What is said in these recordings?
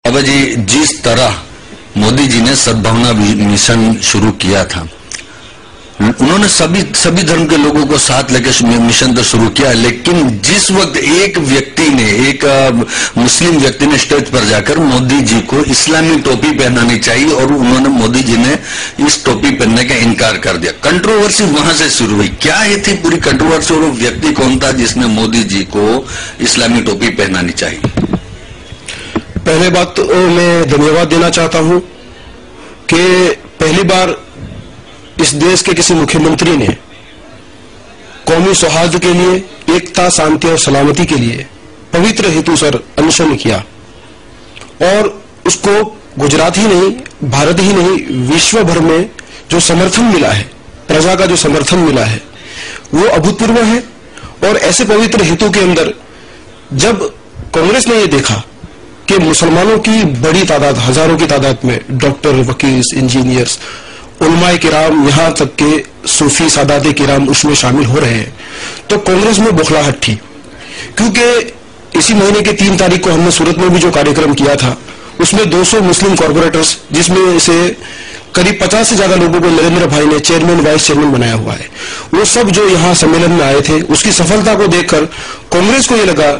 बाबा जी, जिस तरह मोदी जी ने सद्भावना मिशन शुरू किया था, उन्होंने सभी धर्म के लोगों को साथ लेकर मिशन तो शुरू किया, लेकिन जिस वक्त एक व्यक्ति ने, एक मुस्लिम व्यक्ति ने स्टेज पर जाकर मोदी जी को इस्लामी टोपी पहनानी चाहिए और उन्होंने मोदी जी ने इस टोपी पहनने का इनकार कर दिया। कंट्रोवर्सी वहां से शुरू हुई। क्या ये थी पूरी कंट्रोवर्सी और वो व्यक्ति कौन था जिसने मोदी जी को इस्लामी टोपी पहनानी चाहिए? पहले बात तो मैं धन्यवाद देना चाहता हूं कि पहली बार इस देश के किसी मुख्यमंत्री ने कौमी सौहार्द के लिए, एकता, शांति और सलामती के लिए पवित्र हेतु सर अनशन किया और उसको गुजरात ही नहीं, भारत ही नहीं, विश्व भर में जो समर्थन मिला है, प्रजा का जो समर्थन मिला है, वो अभूतपूर्व है। और ऐसे पवित्र हेतु के अंदर जब कांग्रेस ने ये देखा कि मुसलमानों की बड़ी तादाद, हजारों की तादाद में डॉक्टर, वकील, इंजीनियर्स, उलमाए किराम, यहां तक के सूफी सादाते किराम उसमें शामिल हो रहे हैं, तो कांग्रेस में बौखलाहट थी। क्योंकि इसी महीने के 3 तारीख को हमने सूरत में भी जो कार्यक्रम किया था, उसमें 200 मुस्लिम कॉर्पोरेटर्स, जिसमें से करीब 50 से ज्यादा लोगों को नरेंद्र भाई ने चेयरमैन, वाइस चेयरमैन बनाया हुआ है, वो सब जो यहाँ सम्मेलन में आए थे, उसकी सफलता को देखकर कांग्रेस को यह लगा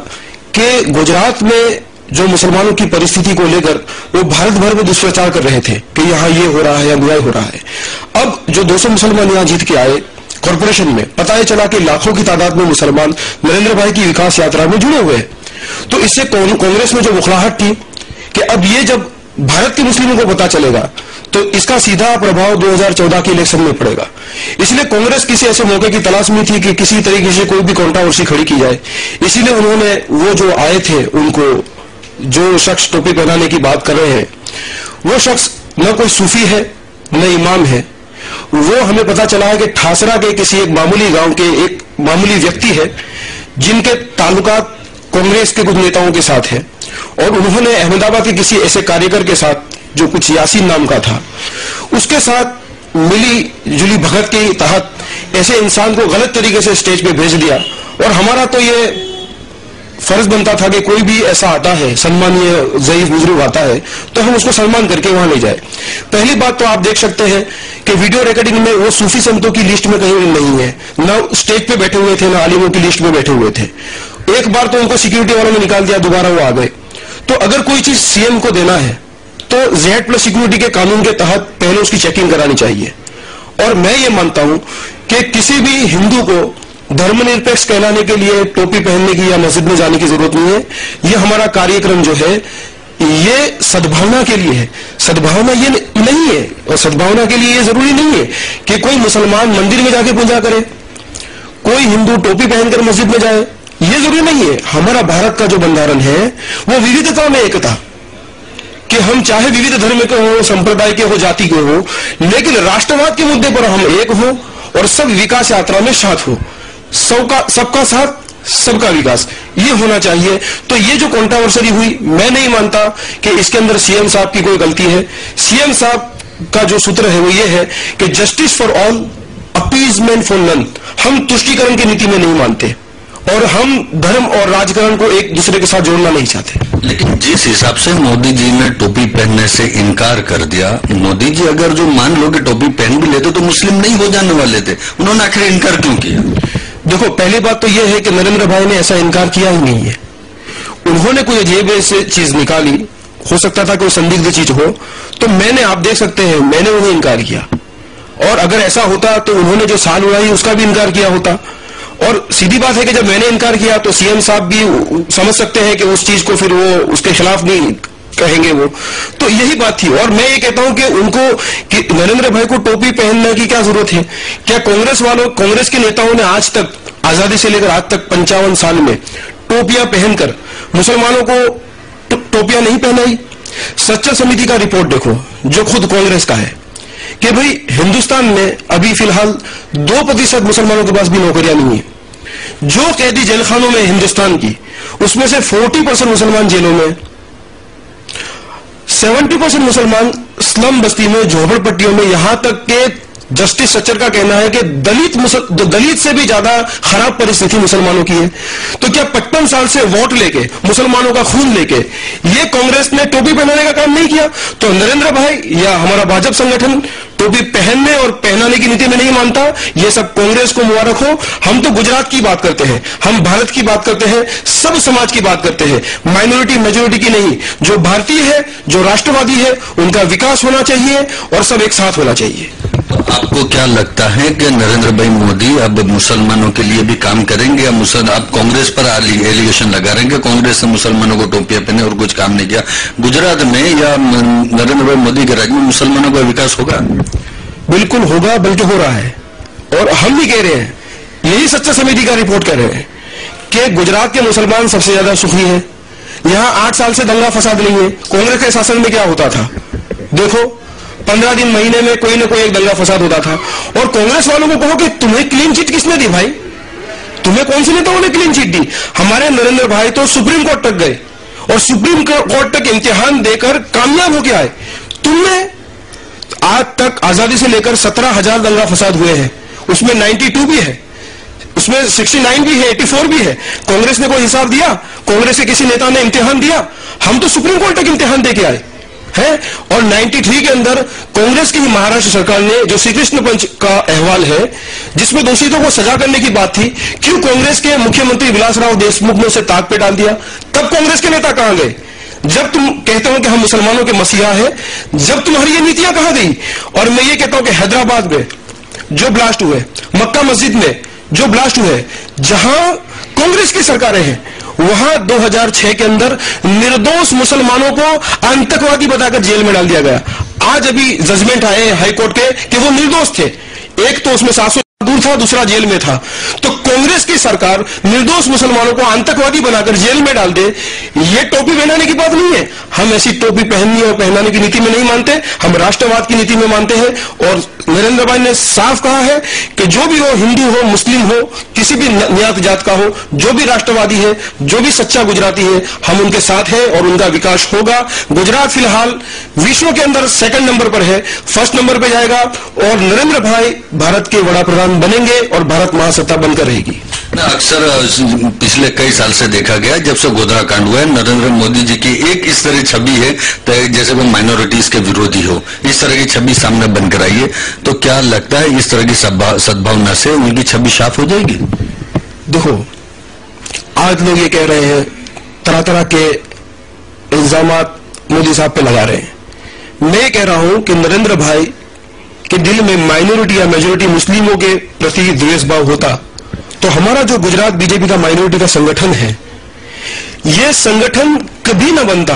कि गुजरात में जो मुसलमानों की परिस्थिति को लेकर वो भारत भर में दुष्प्रचार कर रहे थे कि यहाँ ये हो रहा है, अन्याय हो रहा है। अब जो 200 मुसलमान यहाँ जीत के आए कॉर्पोरेशन में, पता ही चला कि लाखों की तादाद में मुसलमान नरेंद्र भाई की विकास यात्रा में जुड़े हुए हैं। तो इससे कांग्रेस में जो बुखलाहट थी कि अब ये जब भारत के मुस्लिमों को पता चलेगा तो इसका सीधा प्रभाव 2014 के इलेक्शन में पड़ेगा। इसलिए कांग्रेस किसी ऐसे मौके की तलाश में थी कि किसी तरीके से कोई भी कंट्रोवर्सी खड़ी की जाए। इसीलिए उन्होंने वो जो आए थे, उनको जो शख्स टोपी पहनाने की बात कर रहे हैं, वो शख्स न कोई सूफी है न इमाम है। वो हमें पता चला है कि ठासरा के किसी एक मामूली गांव के एक मामूली व्यक्ति है जिनके ताल्लुकात कांग्रेस के कुछ नेताओं के साथ है, और उन्होंने अहमदाबाद के किसी ऐसे कार्यकर के साथ जो कुछ यासीन नाम का था, उसके साथ मिली जुली भगत के तहत ऐसे इंसान को गलत तरीके से स्टेज पे भेज दिया। और हमारा तो ये फर्ज बनता था कि कोई भी ऐसा आता है, सम्मानीय ज़ईफ बुजुर्ग आता है, तो हम उसको सम्मान करके वहां ले जाए। पहली बात तो आप देख सकते हैं कि वीडियो रिकॉर्डिंग में वो सूफी संतों की लिस्ट में कहीं नहीं है, न स्टेज पे बैठे हुए थे, न आलिमों की लिस्ट में बैठे हुए थे। एक बार तो उनको सिक्योरिटी वालों ने निकाल दिया, दोबारा वो आ गए। तो अगर कोई चीज सीएम को देना है तो Z+ सिक्योरिटी के कानून के तहत पहले उसकी चेकिंग करानी चाहिए। और मैं ये मानता हूं कि किसी भी हिंदू को धर्मनिरपेक्ष कहलाने के लिए टोपी पहनने की या मस्जिद में जाने की जरूरत नहीं है। ये हमारा कार्यक्रम जो है ये सद्भावना के लिए है। सद्भावना ये नहीं है, और सद्भावना के लिए ये जरूरी नहीं है कि कोई मुसलमान मंदिर में जाके पूजा करे, कोई हिंदू टोपी पहनकर मस्जिद में जाए, ये जरूरी नहीं है। हमारा भारत का जो बंधारण है वो विविधता में एकता, कि हम चाहे विविध धर्म के हो, संप्रदाय के हो, जाति के हो, लेकिन राष्ट्रवाद के मुद्दे पर हम एक हो और सब विकास यात्रा में साथ हो। सबका साथ सबका विकास, ये होना चाहिए। तो ये जो कंट्रोवर्सी हुई, मैं नहीं मानता कि इसके अंदर सीएम साहब की कोई गलती है। सीएम साहब का जो सूत्र है वो ये है कि justice for all, appeasement for none. हम तुष्टीकरण की नीति में नहीं मानते और हम धर्म और राजकारण को एक दूसरे के साथ जोड़ना नहीं चाहते। लेकिन जिस हिसाब से मोदी जी ने टोपी पहनने से इनकार कर दिया, मोदी जी अगर जो मान लो कि टोपी पहन भी लेते तो मुस्लिम नहीं हो जाने वाले थे, उन्होंने आखिर इनकार क्यों किया? देखो, पहली बात तो यह है कि नरेंद्र भाई ने ऐसा इनकार किया ही नहीं है। उन्होंने कोई जेब से चीज निकाली, हो सकता था कोई संदिग्ध चीज हो, तो मैंने, आप देख सकते हैं, मैंने उन्हें इनकार किया। और अगर ऐसा होता तो उन्होंने जो साल उड़ाई उसका भी इनकार किया होता। और सीधी बात है कि जब मैंने इनकार किया तो सीएम साहब भी समझ सकते हैं कि उस चीज को फिर वो उसके खिलाफ नहीं कहेंगे वो। तो यही बात थी। और मैं ये कहता हूं कि उनको, कि नरेंद्र भाई को टोपी पहनने की क्या जरूरत है? क्या कांग्रेस के नेताओं ने आज तक, आजादी से लेकर आज तक 55 साल में टोपियां पहनकर मुसलमानों को टोपियां नहीं पहनाई? सच्चर समिति का रिपोर्ट देखो, जो खुद कांग्रेस का है, कि भाई हिंदुस्तान में अभी फिलहाल 2% मुसलमानों के पास भी नौकरियां नहीं है। जो कैदी जेलखानों में हिंदुस्तान की, उसमें से 40% मुसलमान जेलों में, 70% मुसलमान स्लम बस्ती में, झोपड़पट्टियों में, यहां तक के जस्टिस सच्चर का कहना है कि दलित से भी ज्यादा खराब परिस्थिति मुसलमानों की है। तो क्या 55 साल से वोट लेके, मुसलमानों का खून लेके ये कांग्रेस ने टोपी पहनाने का काम नहीं किया? तो नरेंद्र भाई या हमारा भाजपा संगठन टोपी पहनने और पहनाने की नीति में नहीं मानता। ये सब कांग्रेस को मुबारक हो। हम तो गुजरात की बात करते हैं, हम भारत की बात करते हैं, सब समाज की बात करते हैं, माइनॉरिटी मेजोरिटी की नहीं। जो भारतीय है, जो राष्ट्रवादी है, उनका विकास होना चाहिए और सब एक साथ होना चाहिए। तो आपको क्या लगता है कि नरेंद्र भाई मोदी अब मुसलमानों के लिए भी काम करेंगे या आप कांग्रेस पर एलिगेशन लगा रहे हैं कि कांग्रेस ने मुसलमानों को टोपियां पहने और कुछ काम नहीं किया? गुजरात में या नरेंद्र भाई मोदी के राज्य में मुसलमानों का विकास होगा? बिल्कुल होगा, बल्कि हो रहा है। और हम भी कह रहे हैं, यही सच्चा समिति का रिपोर्ट कह रहे हैं कि गुजरात के मुसलमान सबसे ज्यादा सुखी हैं। यहां 8 साल से दंगा फसाद नहीं है। कांग्रेस के शासन में क्या होता था? देखो, 15 दिन महीने में कोई ना कोई एक दंगा फसाद होता था। और कांग्रेस वालों को कहो कि तुम्हें क्लीन चिट किसने दी भाई? तुम्हें कौन से नेताओं ने क्लीन चिट दी? हमारे नरेंद्र भाई तो सुप्रीम कोर्ट तक गए और सुप्रीम कोर्ट तक इम्तिहान देकर कामयाब होकर आए। तुमने आज तक आजादी से लेकर 17,000 दंगा फसाद हुए हैं, उसमें 92 भी है, उसमें 69 भी है, 84 भी है। कांग्रेस ने कोई हिसाब दिया? कांग्रेस के किसी नेता ने इम्तिहान दिया? हम तो सुप्रीम कोर्ट तक इम्तिहान देके आए हैं। और 93 के अंदर कांग्रेस की ही महाराष्ट्र सरकार ने जो श्री कृष्ण पंच का अहवाल है, जिसमें दोषियों को सजा करने की बात थी, क्यों कांग्रेस के मुख्यमंत्री विलासराव देशमुख ने उसे ताक पे डाल दिया? तब कांग्रेस के नेता कहां गए? जब तुम कहते हो कि हम मुसलमानों के मसीहा है, जब तुम्हारी ये नीतियां कहां गई? और मैं ये कहता हूं कि हैदराबाद में जो ब्लास्ट हुए, मक्का मस्जिद में जो ब्लास्ट हुए, जहां कांग्रेस की सरकारें हैं, वहां 2006 के अंदर निर्दोष मुसलमानों को आतंकवादी बताकर जेल में डाल दिया गया। आज अभी जजमेंट आए हाईकोर्ट के कि वो निर्दोष थे। एक तो उसमें 700 दूर था, दूसरा जेल में था। तो कांग्रेस की सरकार निर्दोष मुसलमानों को आतंकवादी बनाकर जेल में डाल दे, ये टोपी पहनाने की बात नहीं है। हम ऐसी टोपी पहननी और पहनाने की नीति में नहीं मानते, हम राष्ट्रवाद की नीति में मानते हैं। और नरेंद्र भाई ने साफ कहा है कि जो भी हो, हिंदू हो, मुस्लिम हो, किसी भी न्यात जात का हो, जो भी राष्ट्रवादी है, जो भी सच्चा गुजराती है, हम उनके साथ हैं और उनका विकास होगा। गुजरात फिलहाल विश्व के अंदर 2nd नंबर पर है, 1st नंबर पर जाएगा और नरेंद्र भाई भारत के वड़ा प्रधान बनेंगे और भारत महासत्ता बनकर रहेगी। अक्सर पिछले कई साल से देखा गया, जब से गोधरा कांड हुआ है, नरेंद्र मोदी जी की एक इस तरह छवि है तो जैसे वो माइनॉरिटीज के विरोधी हो, इस तरह की छवि सामने बनकर आई है। तो क्या लगता है इस तरह की सद्भावना से उनकी छवि साफ हो जाएगी? देखो, आज लोग ये कह रहे हैं, तरह तरह के इल्जामात मोदी साहब पे लगा रहे हैं। मैं कह रहा हूं कि नरेंद्र भाई के दिल में माइनॉरिटी या मेजोरिटी मुस्लिमों के प्रति द्वेष भाव होता तो हमारा जो गुजरात बीजेपी का माइनॉरिटी का संगठन है, यह संगठन कभी न बनता।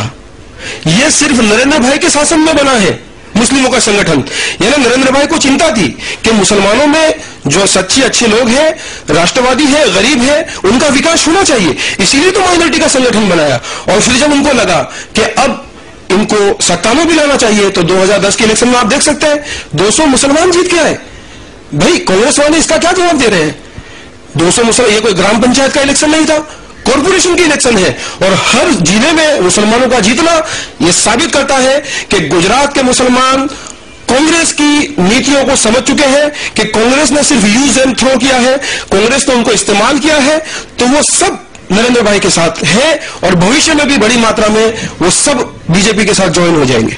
यह सिर्फ नरेंद्र भाई के शासन में बना है मुस्लिमों का संगठन। यानी नरेंद्र भाई को चिंता थी कि मुसलमानों में जो सच्चे अच्छे लोग हैं, राष्ट्रवादी है, गरीब है, उनका विकास होना चाहिए, इसीलिए तो माइनॉरिटी का संगठन बनाया। और फिर जब उनको लगा कि अब इनको सत्ता में भी लाना चाहिए, तो 2010 के इलेक्शन में आप देख सकते हैं 200 मुसलमान जीत के आए। भाई कांग्रेस वाले इसका क्या जवाब दे रहे हैं? 200 मुसलमान, ये कोई ग्राम पंचायत का इलेक्शन नहीं था, कॉर्पोरेशन की इलेक्शन है। और हर जिले में मुसलमानों का जीतना यह साबित करता है कि गुजरात के मुसलमान कांग्रेस की नीतियों को समझ चुके हैं कि कांग्रेस ने सिर्फ यूज एंड थ्रो किया है, कांग्रेस ने उनको इस्तेमाल किया है। तो वो सब नरेंद्र भाई के साथ है और भविष्य में भी बड़ी मात्रा में वो सब बीजेपी के साथ ज्वाइन हो जाएंगे।